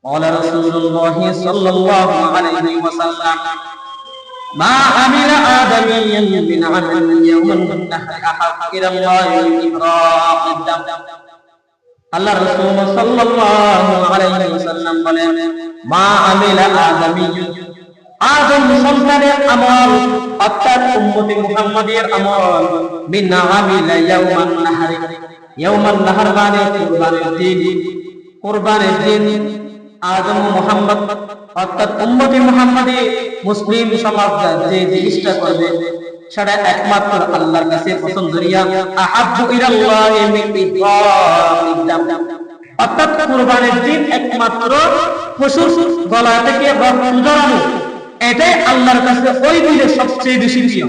قال رسول الله صلى الله عليه وسلم ما عمل آدمي من عمل يوم النحر أحب إلى الله من إحراق الدم আল্লাহ রাসূল সাল্লাল্লাহু আলাইহি ওয়াসাল্লাম বলেন মা আমিলা আদমী আদম সন্তানের আমল অর্থাৎ উম্মতে মুহাম্মাদের আমল মিন আমিলা ইয়াউমান নাহর মানে কুরবানির দিন আদম মুহাম্মদ অর্থাৎ উম্মতে মুহাম্মাদে মুসলিম সমাজ যে জিনিসটা করবে সেটা একমাত্র আল্লাহর কাছে পছন্দনীয় আহাব্বু ইলাল্লাহি মিন ইহরামিদ দাম অর্থাৎ কুরবানির দিন একমাত্র পশুর গলা থেকে রক্ত ঝরানো এটাই আল্লাহর কাছে ওই দিনে সবচেয়ে বেশি প্রিয়।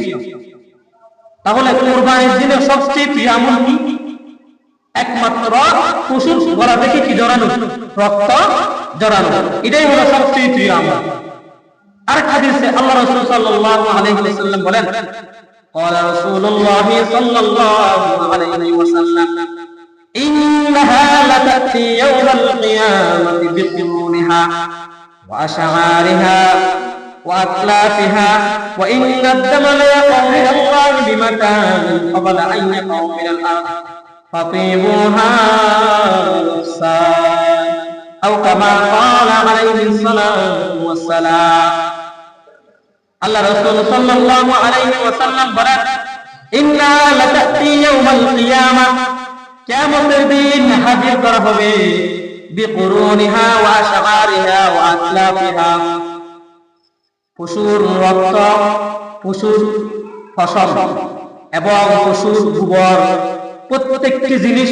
তাহলে কুরবানির দিনে সবচেয়ে প্রিয় আমল কি? একমাত্র পশুর গলা থেকে কি ঝরানো? রক্ত ঝরানো, এটাই হলো সবচেয়ে প্রিয় আমল। আর হাদিসে আল্লাহ রাসূল সাল্লাল্লাহু আলাইহি ওয়াসাল্লাম বলেন قال رسول الله صلى الله عليه وسلم إنها لتأتي يوم القيامة بقرونها وأشعارها وأتلافها وإن الدم ليقع من الله بمكان قبل أن يقع من الأرض فطيبوها نفسان أو كما قال عليه الصلاة والسلام আল্লাহ রাসূল সাল্লাল্লাহু আলাইহি ওয়াসাল্লাম বলেন ইন্না লাতাতি ইয়াউমাল কিয়ামা কিয়ামতের দিন হাজির করা হবে বিকুরুনিহা ওয়া শামারিহা ওয়া আতলাফিহা পশুর রক্ত, পশুর ফসল এবং পশুর গোবর প্রত্যেকটি জিনিস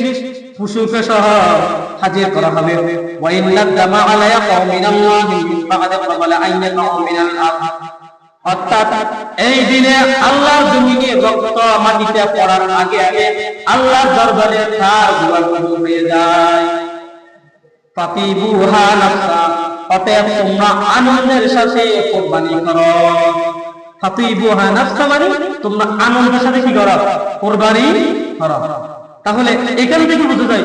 পশুকে সহ হাজির করা হবে ওয়া ইন্নাদ দামা আলাইয়া মিনাল্লাহি ফাকাদ ক্বাবালা আইয়াকা মিনাল আরদ অর্থাৎ এই দিনে আল্লাহর জমিনে রক্ত মাটিতে পড়ার আগে আগে আল্লাহর দরবারে তার দোয়া কবুল হয়ে যায়। ফাতিবুহা নাফসা অতএব তোমরা আনন্দের সাথে কুরবানি করো। ফাতিবুহা নাফসা মানে তোমরা আনন্দের সাথে কি করো? কুরবানি করো। তাহলে এখান থেকে বোঝা যায়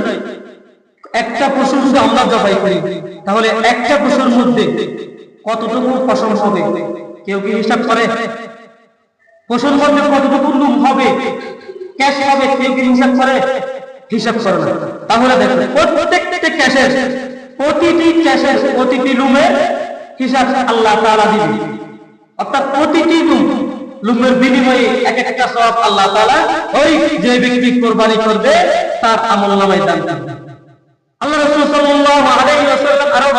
একটা পশু যদি আমরা জবাই করি তাহলে একটা পশুর মধ্যে কতটুকু ফসল হবে কেউ কি হিসাব করে? পশুর মধ্যে কতটুকু লুম হবে, ক্যাশ হবে, কেউ কি হিসাব করে? হিসাব করে না। তাহলে দেখুন প্রত্যেকটা ক্যাশের প্রতিটি লুমের হিসাব আল্লাহ তাআলা দিবেন। অর্থাৎ প্রতিটি লুমের বিনিময়ে এক একটা সওয়াব আল্লাহ তাআলা ওই যে ব্যক্তি কুরবানি করবে তার আমলনামায় দান করবেন। আল্লাহ রাসূল সাল্লাল্লাহু আলাইহি ওয়াসাল্লাম আরো